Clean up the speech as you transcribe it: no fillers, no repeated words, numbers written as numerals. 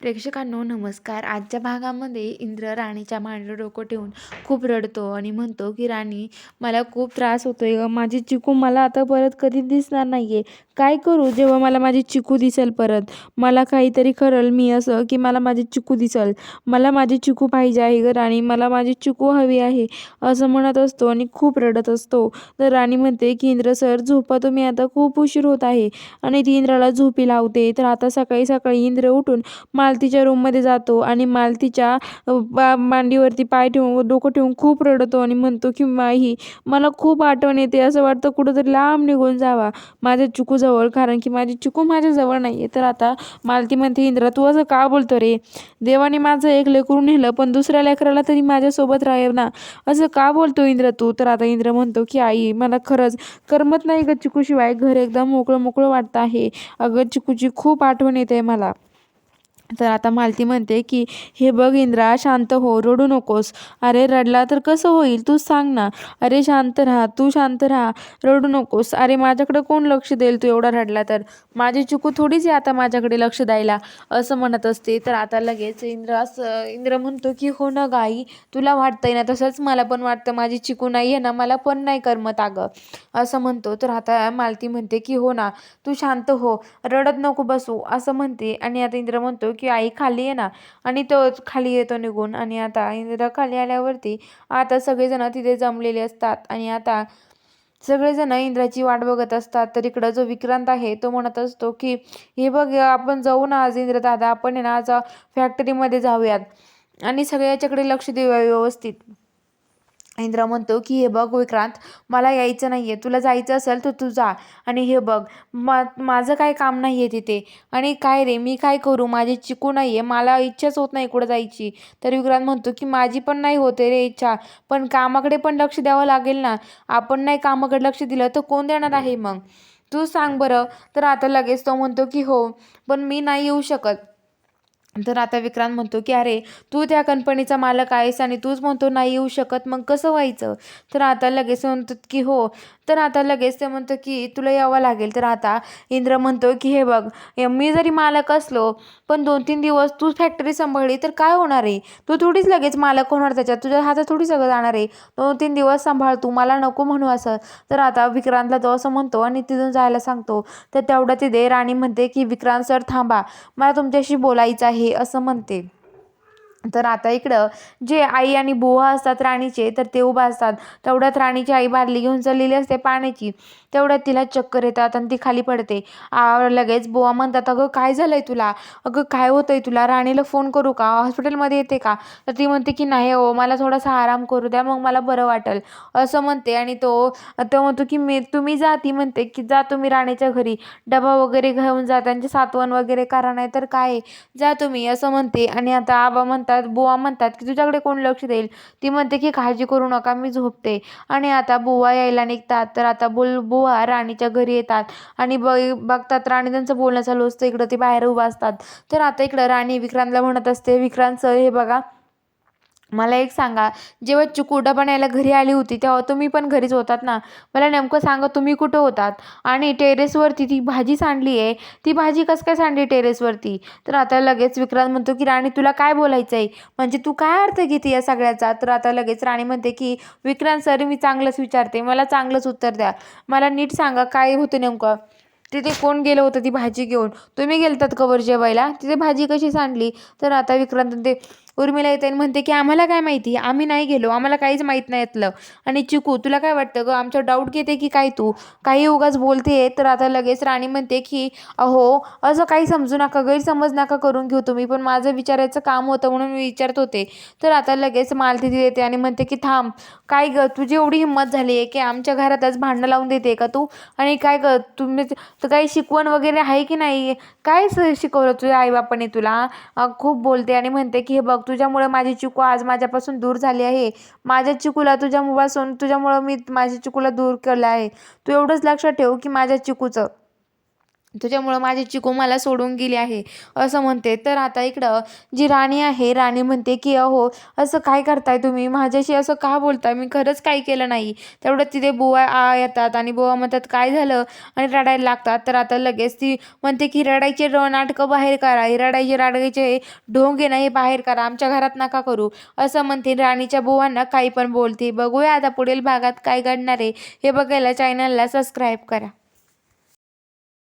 प्रेक्षकांनो नमस्कार. आजच्या भागामध्ये इंद्र राणीच्या मांडीवर डोकं ठेवून खूप रडतो आणि म्हणतो की राणी, मला खूप त्रास होतोय ग. माझी चिकू मला आता परत कधी दिसणार नाहीये. काय करू जेव्हा मला माझी चिकू दिसेल परत? मला काहीतरी करेल मी असं की मला माझी चिकू दिसेल. मला माझी चिकू पाहिजे आहे ग राणी, मला माझी चिकू हवी आहे, असं म्हणत असतो आणि खूप रडत असतो. तर राणी म्हणते की इंद्र सर झोपा तुम्ही, आता खूप उशीर होत आहे. आणि ती इंद्राला झोपी लावते. तर आता सकाळी सकाळी इंद्र उठून मालतीच्या रूममध्ये जातो आणि मालतीच्या मांडीवरती पाय ठेवून डोकं ठेवून खूप रडतो आणि म्हणतो की माही, मला खूप आठवण येते, असं वाटतं कुठंतरी लांब निघून जावा माझ्या चिकूजवळ, कारण की माझी चिकू माझ्याजवळ नाही आहे. तर आता मालती म्हणते, इंद्र तू असं का बोलतो रे? देवाने माझं एक लेकरू नेलं पण दुसऱ्या लेकराला तरी माझ्यासोबत राहील ना, असं का बोलतो इंद्र तू? तर आता इंद्र म्हणतो की आई, मला खरंच करमत नाही ग चिकूशिवाय, घर एकदम मोकळं मोकळं वाटतं आहे. अगं चिकूची खूप आठवण येते मला. तर आता मालती म्हणते की हे बघ इंद्रा, शांत हो, रडू नकोस. अरे रडला तर कसं होईल तूच सांग ना. अरे शांत राहा, तू शांत राहा, रडू नकोस. अरे माझ्याकडे कोण लक्ष देईल तू एवढा रडला तर? माझी चिकू थोडीच आहे आता माझ्याकडे लक्ष द्यायला, असं म्हणत असते. तर आता लगेच इंद्र म्हणतो की हो ना गाई, तुला वाटतंय ना तसंच मला पण वाटतं, माझी चिकू नाही आहे ना, मला पण नाही करमत अगं, असं म्हणतो. तर आता मालती म्हणते की हो ना, तू शांत हो, रडत नको बसू, असं म्हणते. आणि आता इंद्र म्हणतो की आई खाली ये ना, आणि तो खाली येतो निघून. आणि आता इंद्र खाली आल्यावरती आता सगळेजण तिथे जमलेले असतात आणि आता सगळेजण इंद्राची वाट बघत असतात. तर इकडं जो विक्रांत आहे तो म्हणत असतो की हे बघ आपण जाऊ ना आज इंद्र दादा, आपण आहे ना आज फॅक्टरीमध्ये जाऊयात आणि सगळ्या याच्याकडे लक्ष देऊया व्यवस्थित. इंद्र म्हणतो की हे बघ विक्रांत, मला यायचं नाहीये, तुला जायचं असेल तर तू जा. आणि हे बघ, माझं काय काम नाहीये तिथे. आणि काय रे, मी काय करू, माझी चिकू नाहीये, मला इच्छाच होत नाही कुठं जायची. तर विक्रांत म्हणतो की माझी पण नाही होते रे इच्छा, पण कामाकडे पण लक्ष द्यावं लागेल ना. आपण नाही कामाकडे लक्ष दिलं तर कोण देणार आहे मग, तू सांग बरं. तर आता लगेच तो म्हणतो की हो, पण मी नाही येऊ शकत. तर आता विक्रांत म्हणतो की अरे, तू त्या कंपनीचा मालक आहेस आणि तूच म्हणतो नाही येऊ शकत, मग कसं व्हायचं? तर आता लगेच म्हणतात की हो. तर आता लगेच ते म्हणतं की तुला यावं लागेल. तर आता इंद्र म्हणतो की हे बघ, मी जरी मालक असलो पण 2-3 दिवस तू फॅक्टरी सांभाळली तर काय होणार आहे? तू थोडीच लगेच मालक होणार त्याच्यात, तुझ्या हातात थोडी सगळं जाणार आहे. 2-3 दिवस सांभाळ तू, मला नको म्हणू असं. तर आता विक्रांतला तो असं म्हणतो आणि तिथून जायला सांगतो. तर तेवढ्या तिथे राणी म्हणते की विक्रांत सर थांबा, मला तुमच्याशी बोलायचं आहे, असं म्हणते. तर आता इकडं जे आई आणि बुवा असतात राणीचे, तर ते उभा असतात. तेवढ्यात राणीची आई बादली घेऊन चाललेली असते पाण्याची. तेवढ्यात तिला चक्कर येतात आणि ती खाली पडते. लगेच बुवा म्हणतात, अगं काय झालंय तुला? अगं काय होतंय तुला? राणीला फोन करू का? हॉस्पिटलमध्ये येते का? तर ती म्हणते की नाही हो, मला थोडासा आराम करू द्या, मग मला बरं वाटेल, असं म्हणते. आणि तो तो म्हणतो की तुम्ही जा. ती म्हणते की जा तुम्ही राणीच्या घरी, डबा वगैरे घेऊन जा, त्यांचे सातवण वगैरे करा, नाही तर काय, जा तुम्ही, असं म्हणते. आणि आता आबा म्हणतात, बुवा म्हणतात की तुझ्याकडे कोण लक्ष देईल? ती म्हणते की काळजी करू नका, मी झोपते. आणि आता बुवा यायला निघतात. तर आता बुवा राणीच्या घरी येतात आणि बघतात राणी त्यांचं बोलणं चालू असतं, इकडं ते बाहेर उभा असतात. तर आता इकडं राणी विक्रांतला म्हणत असते, विक्रांत सर हे बघा, मला एक सांगा, जेव्हा चिकू डबा न्यायला घरी आली होती तेव्हा तुम्ही पण घरीच होतात ना? मला नेमकं सांगा तुम्ही कुठं होतात? आणि टेरेसवरती ती भाजी सांडली आहे, ती भाजी कसं काय सांडली टेरेसवरती? तर आता लगेच विक्रांत म्हणतो की राणी तुला काय बोलायचं आहे, म्हणजे तू काय अर्थ घेते या सगळ्याचा? तर आता लगेच राणी म्हणते की विक्रांत सर, मी चांगलंच विचारते, मला चांगलंच उत्तर द्या, मला नीट सांगा काय होतं नेमकं. तिथे कोण गेलं होतं ती भाजी घेऊन? तुम्ही गेलतात कवर जेवायला, तिथे भाजी कशी सांडली? तर आता विक्रांत ते उर्मिला येते आणि म्हणते की आम्हाला काय माहिती, आम्ही नाही गेलो, आम्हाला काहीच माहीत नाही यातलं. आणि चिकू तुला काय वाटतं गं, आमच्यावर डाऊट घेते की काय तू? काही उगाच बोलते. तर आता लगेच राणी म्हणते की अहो, असं काही समजू नका, गैरसमज नका करून घेऊ तुम्ही, पण माझं विचारायचं काम होतं म्हणून मी विचारत होते. तर आता लगेच मालती येते आणि म्हणते की थांब, काय गं तुझी एवढी हिंमत झाली आहे की आमच्या घरातच भांडणं लावून देते का तू? आणि काय गं तुम्ही तर काही शिकवण वगैरे आहे की नाही? काय शिकवलं तुझ्या आईबापाने तुला? खूप बोलते आणि म्हणते की हे बघ, तुझ्यामुळे माझी चिकू आज माझ्यापासून दूर झाली आहे. माझ्या चिकूला तुझ्यामुळं मी माझ्या चिकूला दूर केलं आहे. तू एवढंच लक्षात ठेव की माझ्या चिकूचं तुझ्यामुळं माझी चिकू मला सोडून गेली आहे असं म्हणते. तर आता इकडं जी राणी आहे, राणी म्हणते की "अहो, असं काय करताय तुम्ही? माझ्याशी असं का बोलताय? मी खरंच काही केलं नाही." तेवढ्यात तिथे बुवा येतात आणि बुवा म्हणतात, "काय झालं?" आणि रडायला लागतात. तर आता लगेच ती म्हणते की "रडायचे नाटकं बाहेर करा. हे रडायचे ढोंग आहे ना, हे बाहेर करा. आमच्या घरात नका करू." असं म्हणते. राणीच्या बुवांना काही पण बोलते. बघूया आता पुढील भागात काय घडणार आहे, हे बघायला चॅनलला सबस्क्राईब करा.